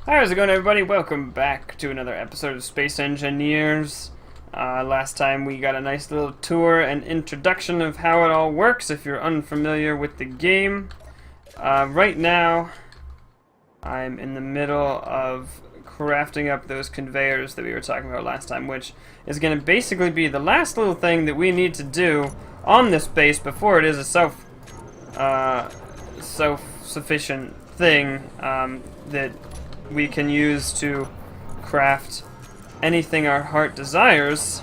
How's it going, everybody? Welcome back to another episode of Space Engineers. Last time we got a nice little tour and introduction of how it all works if you're unfamiliar with the game. Right now, I'm in the middle of crafting up those conveyors that we were talking about last time, which is going to basically be the last little thing that we need to do on this base before it is a self-sufficient thing that we can use to craft anything our heart desires.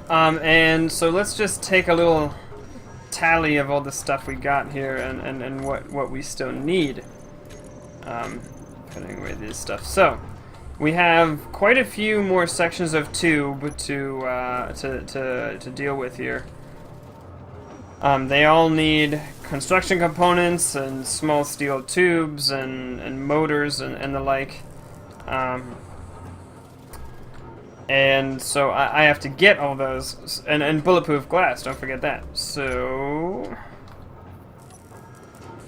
And so let's just take a little tally of all the stuff we got here and what we still need. Putting away this stuff. So we have quite a few more sections of tube to deal with here. They all need construction components and small steel tubes and motors and the like. And so I have to get all those. And bulletproof glass, don't forget that. So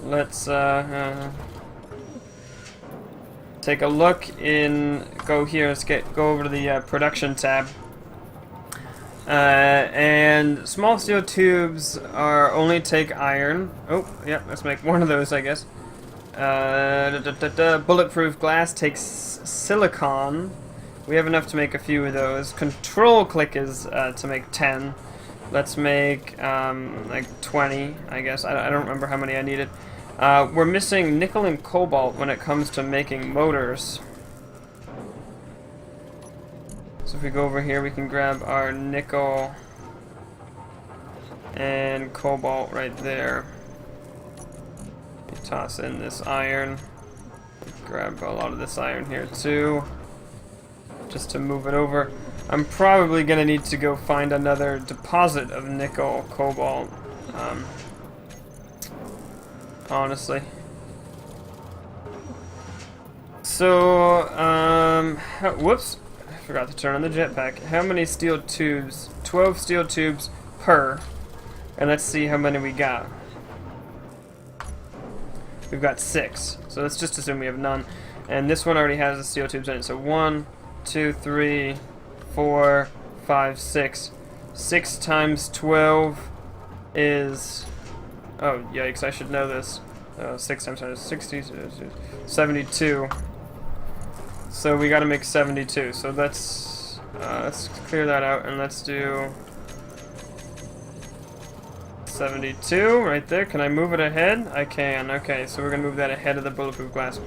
let's take a look go here, let's go over to the production tab. And small steel tubes only take iron. Oh, yeah, let's make one of those, I guess. Bulletproof glass takes silicon. We have enough to make a few of those. Control click is to make 10. Let's make like 20, I guess. I don't remember how many I needed. We're missing nickel and cobalt when it comes to making motors. So if we go over here, we can grab our nickel and cobalt right there. We toss in this iron. Grab a lot of this iron here too, just to move it over. I'm probably going to need to go find another deposit of nickel, cobalt, honestly. So, whoops. Forgot to turn on the jetpack. How many steel tubes? 12 steel tubes per. And let's see how many we got. We've got 6. So let's just assume we have none. And this one already has the steel tubes in it. So 1, 2, 3, 4, 5, 6. 6 times 12 is... Oh, yikes, I should know this. 6 times 10 is 60, 72. So we gotta make 72. So let's clear that out and let's do 72 right there. Can I move it ahead? I can. Okay, so we're gonna move that ahead of the bulletproof glass.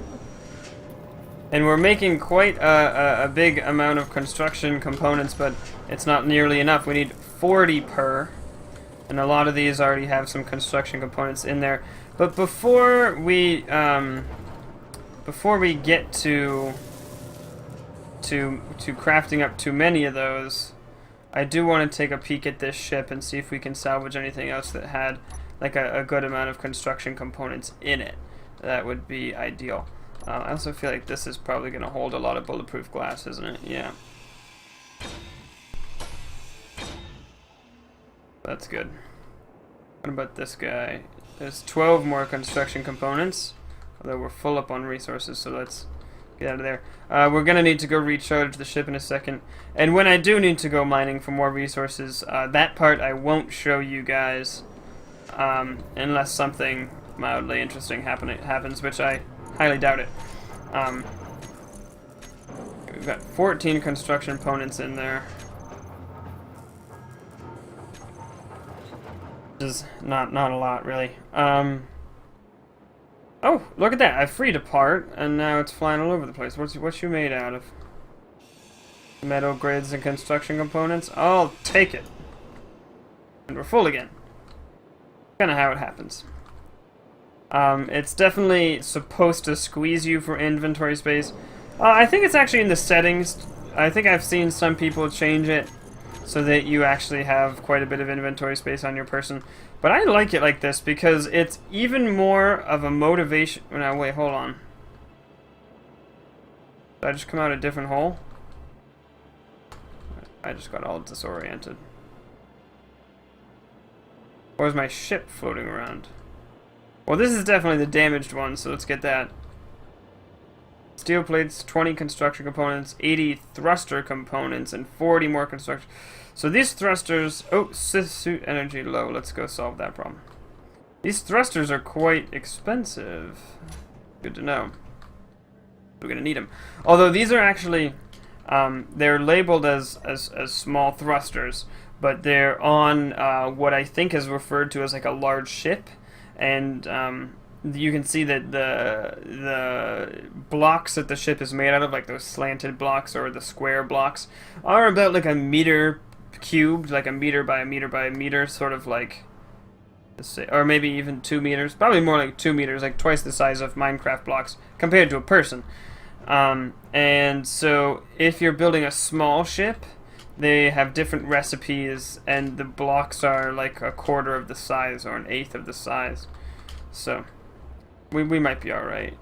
And we're making quite a big amount of construction components, but it's not nearly enough. We need 40 per, and a lot of these already have some construction components in there. But before we get to crafting up too many of those, I do want to take a peek at this ship and see if we can salvage anything else that had like a good amount of construction components in it. That would be ideal. I also feel like this is probably going to hold a lot of bulletproof glass, isn't it? Yeah. That's good. What about this guy? There's 12 more construction components, although we're full up on resources, so let's get out of there. We're going to need to go recharge the ship in a second. And when I do need to go mining for more resources, that part I won't show you guys unless something mildly interesting happens, which I highly doubt it. We've got 14 construction components in there. Which is not a lot, really. Oh, look at that! I freed a part, and now it's flying all over the place. What's you made out of? Metal grids and construction components? I'll take it. And we're full again. Kinda how it happens. It's definitely supposed to squeeze you for inventory space. I think it's actually in the settings. I think I've seen some people change it so that you actually have quite a bit of inventory space on your person. But I like it like this because it's even more of a motivation. Now, wait, hold on. Did I just come out a different hole? I just got all disoriented. Or is my ship floating around? Well, this is definitely the damaged one, so let's get that steel plates, 20 construction components, 80 thruster components, and 40 more construction. So these thrusters... Oh, suit energy low. Let's go solve that problem. These thrusters are quite expensive. Good to know. We're going to need them. Although these are actually... they're labeled as small thrusters, but they're on what I think is referred to as like a large ship, and you can see that the blocks that the ship is made out of, like those slanted blocks or the square blocks, are about like a meter cubed, like a meter by a meter by a meter, sort of like, let's say, or maybe even 2 meters, probably more like 2 meters, like twice the size of Minecraft blocks compared to a person. And so if you're building a small ship, they have different recipes, and the blocks are like a quarter of the size or an eighth of the size. So we might be alright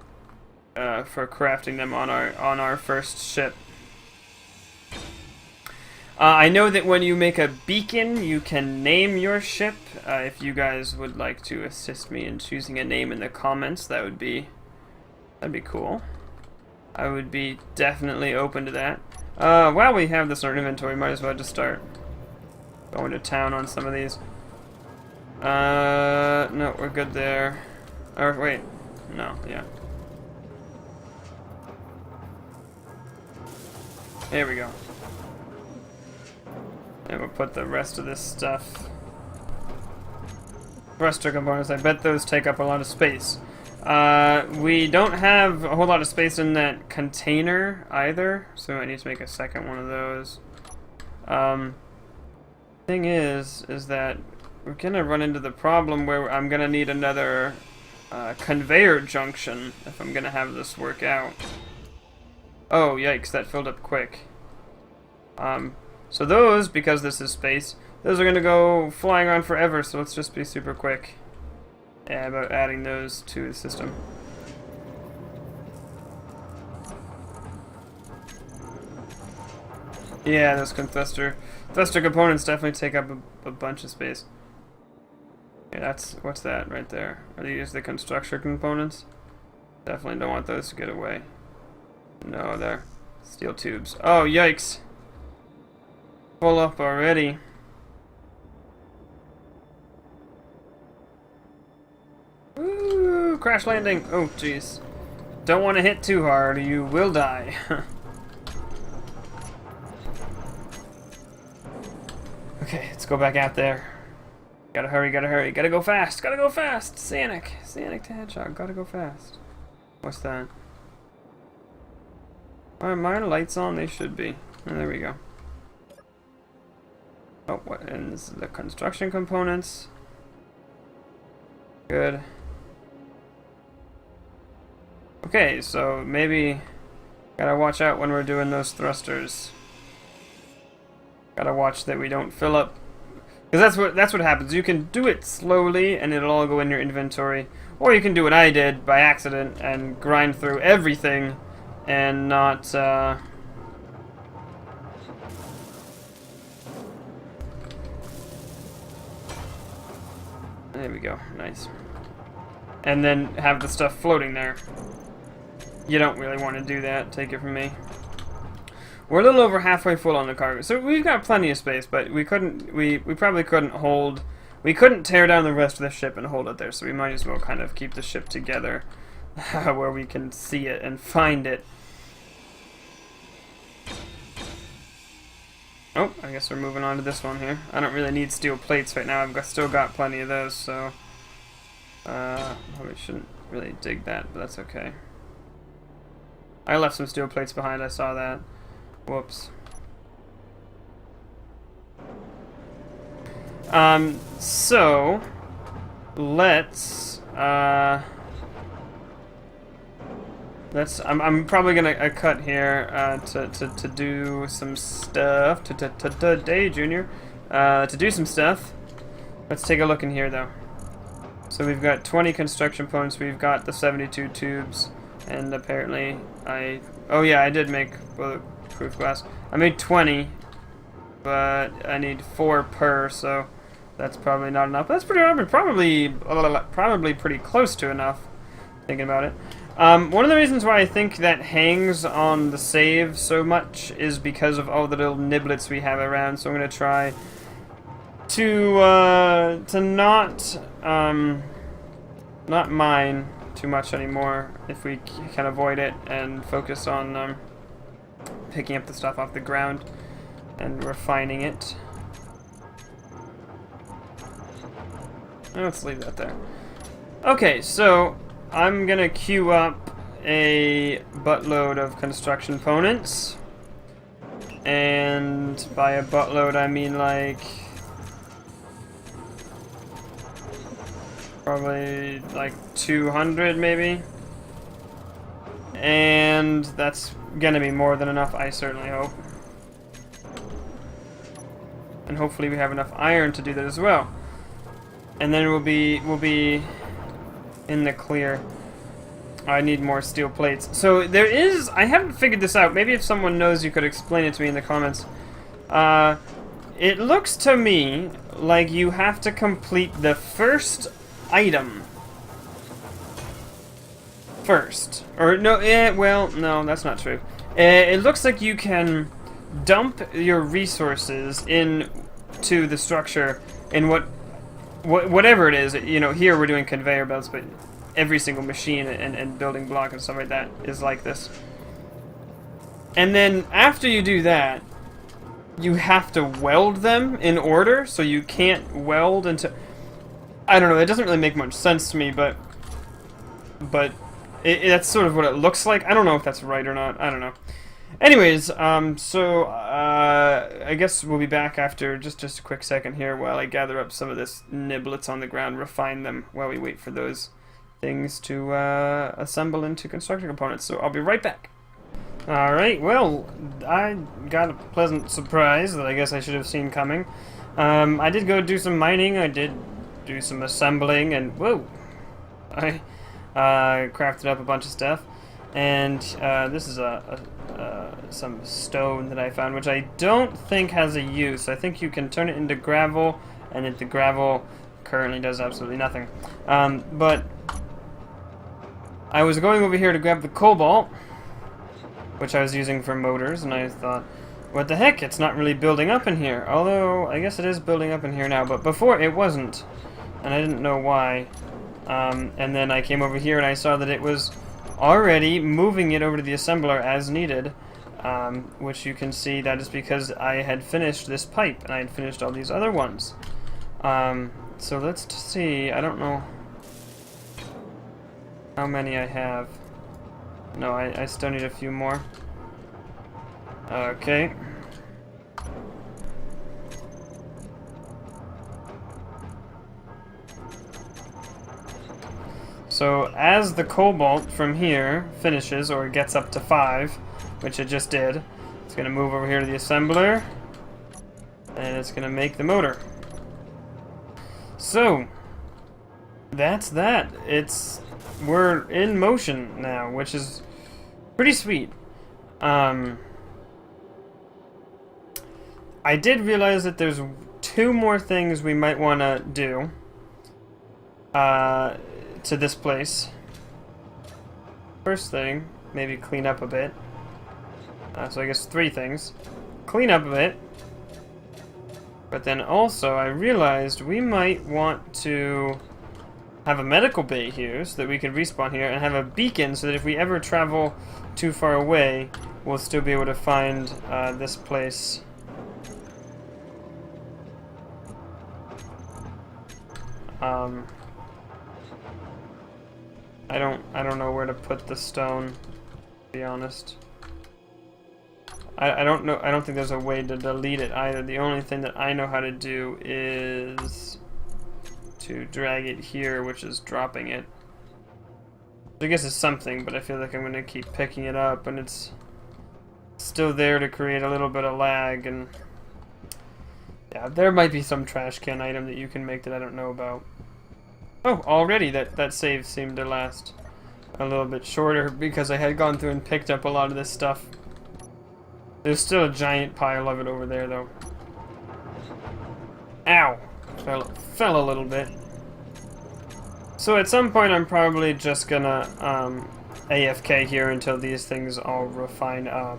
for crafting them on our first ship. I know that when you make a beacon, you can name your ship. If you guys would like to assist me in choosing a name in the comments, that'd be cool. I would be definitely open to that. While we have this in our inventory, might as well just start going to town on some of these. No, we're good there. Or wait, no, yeah. There we go. And we'll put the rest of this stuff. Thruster components, I bet those take up a lot of space. We don't have a whole lot of space in that container either, so I need to make a second one of those. Thing is that we're gonna run into the problem where I'm gonna need another conveyor junction if I'm gonna have this work out. Oh, yikes, that filled up quick. So those, because this is space, those are gonna go flying around forever, so let's just be super quick. Yeah, about adding those to the system. Yeah, those thruster components definitely take up a bunch of space. Yeah, what's that right there? Are these the construction components? Definitely don't want those to get away. No, they're steel tubes. Oh, yikes! Full up already. Ooh, crash landing. Oh, jeez. Don't want to hit too hard, or you will die. Okay, let's go back out there. Gotta hurry, gotta hurry. Gotta go fast, gotta go fast. Sanic to Hedgehog, gotta go fast. What's that? Are my lights on? They should be. Oh, there we go. Oh, what? And this is the construction components. Good. Okay, so maybe gotta watch out when we're doing those thrusters. Gotta watch that we don't fill up, because that's what happens. You can do it slowly and it'll all go in your inventory, or you can do what I did by accident and grind through everything and not there we go, nice. And then have the stuff floating there. You don't really want to do that, take it from me. We're a little over halfway full on the cargo, so we've got plenty of space, but we probably couldn't tear down the rest of the ship and hold it there, so we might as well kind of keep the ship together where we can see it and find it. Oh, I guess we're moving on to this one here. I don't really need steel plates right now. Still got plenty of those, so probably shouldn't really dig that, but that's okay. I left some steel plates behind, I saw that. Whoops. So let's I'm probably gonna cut here to do some stuff today, Junior. To do some stuff. Let's take a look in here though. So we've got 20 construction components. We've got the 72 tubes, and apparently oh yeah, I did make bulletproof glass. I made 20, but I need 4 per, so that's probably not enough. That's probably pretty close to enough, thinking about it. One of the reasons why I think that hangs on the save so much is because of all the little niblets we have around. So I'm gonna try to not mine too much anymore if we can avoid it, and focus on picking up the stuff off the ground and refining it. Let's leave that there. Okay, so I'm gonna queue up a buttload of construction components, and by a buttload I mean like probably like 200 maybe, and that's gonna be more than enough, I certainly hope. And hopefully we have enough iron to do that as well. And then we'll be in the clear. I need more steel plates. So there is, I haven't figured this out. Maybe if someone knows, you could explain it to me in the comments. It looks to me like you have to complete the first item first. Or no, well, no, that's not true. It looks like you can dump your resources into the structure in whatever it is. You know, here we're doing conveyor belts, but every single machine and building block and stuff like that is like this. And then after you do that, you have to weld them in order, so you can't weld into... I don't know, it doesn't really make much sense to me, but that's sort of what it looks like. I don't know if that's right or not, I don't know. Anyways, so I guess we'll be back after just a quick second here while I gather up some of this niblets on the ground, refine them while we wait for those things to assemble into construction components. So I'll be right back. Alright, well, I got a pleasant surprise that I guess I should have seen coming. I did go do some mining, I did do some assembling, and whoa! I crafted up a bunch of stuff. And this is some stone that I found, which I don't think has a use. I think you can turn it into gravel, and the gravel currently does absolutely nothing. But I was going over here to grab the cobalt, which I was using for motors, and I thought, what the heck, it's not really building up in here. Although, I guess it is building up in here now, but before it wasn't, and I didn't know why. And then I came over here and I saw that it was already moving it over to the assembler as needed, which you can see that is because I had finished this pipe, and I had finished all these other ones. So let's see, I don't know how many I have. No, I still need a few more. Okay. So as the cobalt from here finishes, or gets up to 5, which it just did, it's going to move over here to the assembler, and it's going to make the motor. So that's that. We're in motion now, which is pretty sweet. I did realize that there's 2 more things we might want to do to this place. First thing, maybe clean up a bit. So I guess 3 things. Clean up a bit. But then also I realized we might want to have a medical bay here so that we can respawn here, and have a beacon so that if we ever travel too far away, we'll still be able to find this place. I don't know where to put the stone, to be honest. I don't know. I don't think there's a way to delete it either. The only thing that I know how to do is to drag it here, which is dropping it. I guess it's something, but I feel like I'm going to keep picking it up, and it's still there to create a little bit of lag. And yeah, there might be some trash can item that you can make that I don't know about. Oh, already that save seemed to last a little bit shorter because I had gone through and picked up a lot of this stuff. There's still a giant pile of it over there, though. Ow! Fell a little bit. So at some point I'm probably just gonna AFK here until these things all refine up.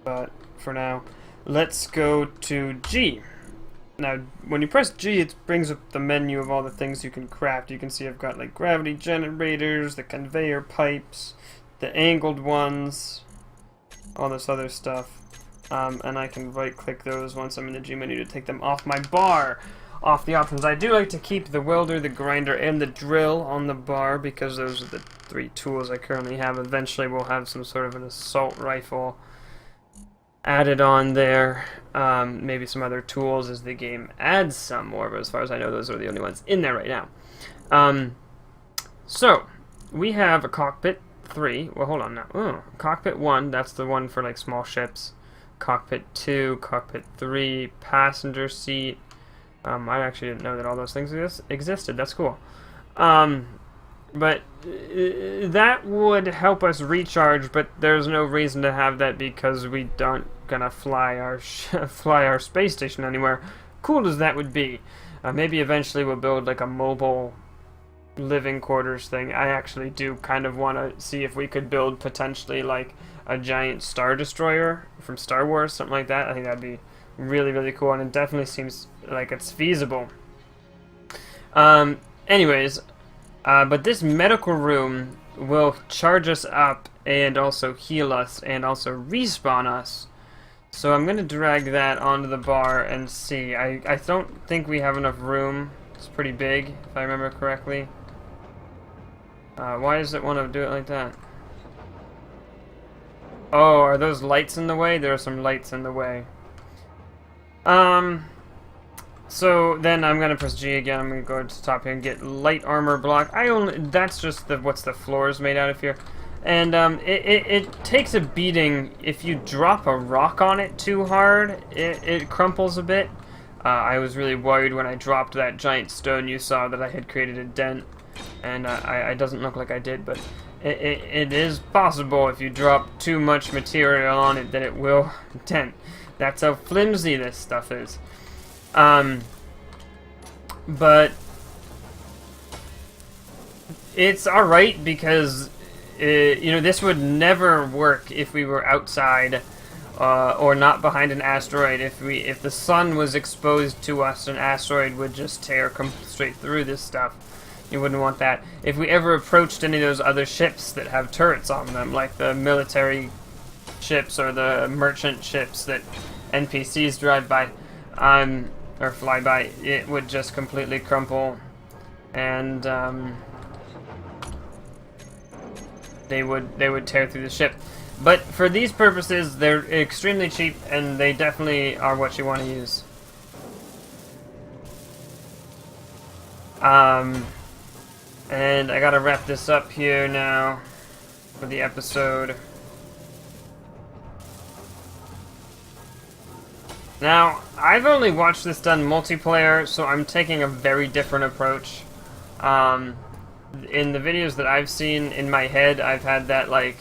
But for now, let's go to G. Now, when you press G, it brings up the menu of all the things you can craft. You can see I've got like gravity generators, the conveyor pipes, the angled ones, all this other stuff. And I can right-click those once I'm in the G menu to take them off my bar. Off the options. I do like to keep the welder, the grinder, and the drill on the bar because those are the 3 tools I currently have. Eventually we'll have some sort of an assault rifle added on there. Maybe some other tools as the game adds some more, but as far as I know, those are the only ones in there right now. So, we have a cockpit 3. Well, hold on now. Oh, cockpit 1, that's the one for like small ships. Cockpit 2, cockpit 3, passenger seat. I actually didn't know that all those things existed. That's cool. But that would help us recharge, but there's no reason to have that because we don't gonna fly our space station anywhere. Cool as that would be. Maybe eventually we'll build like a mobile living quarters thing. I actually do kind of want to see if we could build potentially like a giant Star Destroyer from Star Wars, something like that. I think that'd be really, really cool, and it definitely seems like it's feasible. Anyways, but this medical room will charge us up and also heal us and also respawn us. So I'm going to drag that onto the bar and see. I don't think we have enough room. It's pretty big, if I remember correctly. Why does it want to do it like that? Oh, are those lights in the way? There are some lights in the way. So then I'm gonna press G again. I'm gonna go to the top here and get light armor block. That's just what's the floor is made out of here. And it takes a beating if you drop a rock on it too hard. It crumples a bit. I was really worried when I dropped that giant stone. You saw that I had created a dent, and it doesn't look like I did, but it is possible if you drop too much material on it that it will dent. That's how flimsy this stuff is. But it's alright because, you know, this would never work if we were outside or not behind an asteroid. If the sun was exposed to us, an asteroid would just tear straight through this stuff. You wouldn't want that. If we ever approached any of those other ships that have turrets on them, like the military ships or the merchant ships that NPCs drive by, or fly by, it would just completely crumple, and they would tear through the ship. But for these purposes, they're extremely cheap, and they definitely are what you want to use. And I gotta wrap this up here now for the episode. Now, I've only watched this done multiplayer, so I'm taking a very different approach. In the videos that I've seen in my head, I've had that like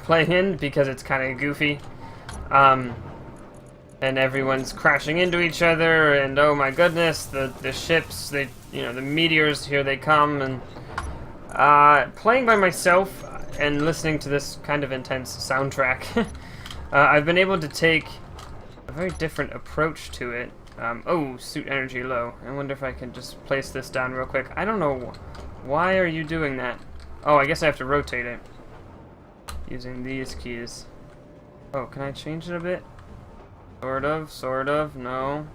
play in because it's kind of goofy. And everyone's crashing into each other, and oh my goodness, the ships, the meteors, here they come, and playing by myself and listening to this kind of intense soundtrack, I've been able to take a very different approach to it. Oh, suit energy low. I wonder if I can just place this down real quick. I don't know, why are you doing that? Oh, I guess I have to rotate it using these keys. Oh, can I change it a bit? Sort of, no.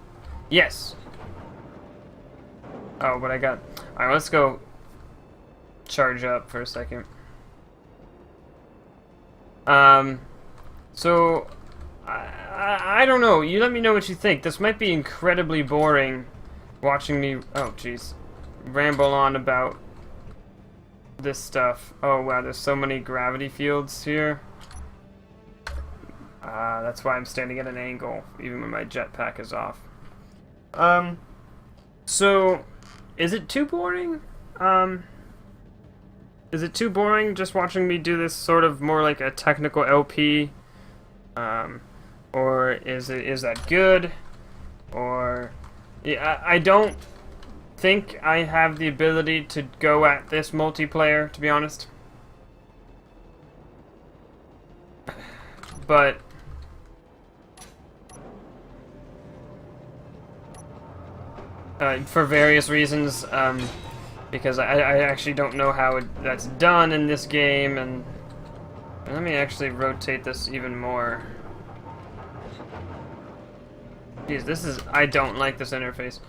Yes! Oh, but I got... Alright, let's go charge up for a second. So, I don't know. You let me know what you think. This might be incredibly boring watching me... Oh, jeez. Ramble on about this stuff. Oh, wow, there's so many gravity fields here. That's why I'm standing at an angle, even when my jetpack is off. So, is it too boring? Is it too boring just watching me do this sort of more like a technical LP? Or is that good? Or Yeah, I don't think I have the ability to go at this multiplayer, to be honest. But for various reasons, because I actually don't know how that's done in this game, and let me actually rotate this even more. Jeez, I don't like this interface.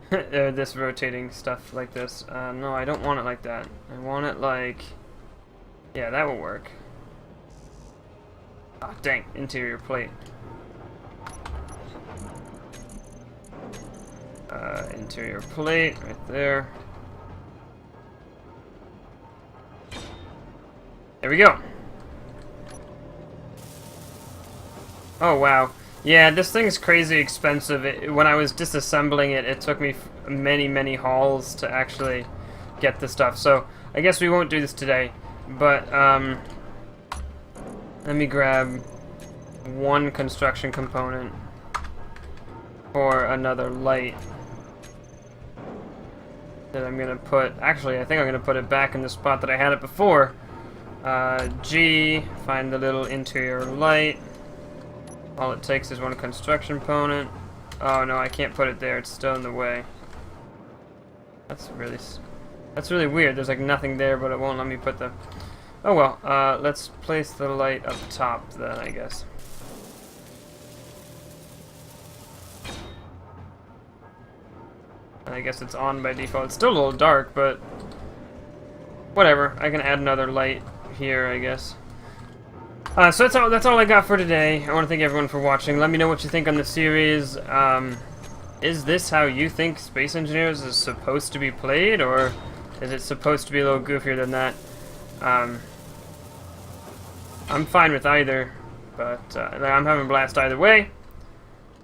This rotating stuff like this. No, I don't want it like that. I want it like... Yeah, that will work. Ah, dang. Interior plate. Interior plate, right there. There we go. Oh, wow. Yeah, this thing's crazy expensive. When I was disassembling it, it took me many, many hauls to actually get the stuff. So, I guess we won't do this today. But, let me grab one construction component for another light that I'm gonna put... Actually, I think I'm gonna put it back in the spot that I had it before. G, find the little interior light. All it takes is one construction component. Oh no, I can't put it there. It's still in the way. That's really weird. There's like nothing there, but it won't let me put the... Oh well, let's place the light up top then, I guess. And I guess it's on by default. It's still a little dark, but whatever. I can add another light here, I guess. So that's all I got for today. I want to thank everyone for watching. Let me know what you think on the series. Is this how you think Space Engineers is supposed to be played, or is it supposed to be a little goofier than that? I'm fine with either, but I'm having a blast either way.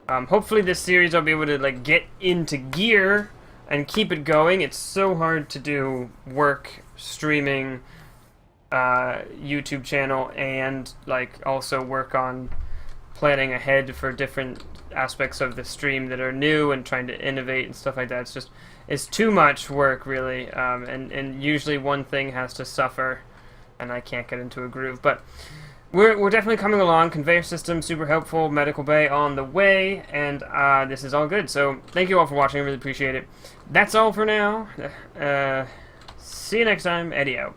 Hopefully this series I'll be able to like get into gear and keep it going. It's so hard to do work streaming, YouTube channel, and like also work on planning ahead for different aspects of the stream that are new and trying to innovate and stuff like that. It's too much work, really, and usually one thing has to suffer and I can't get into a groove. But we're definitely coming along. Conveyor system super helpful, medical bay on the way, and this is all good. So thank you all for watching. I really appreciate it. That's all for now. See you next time. Eddie out.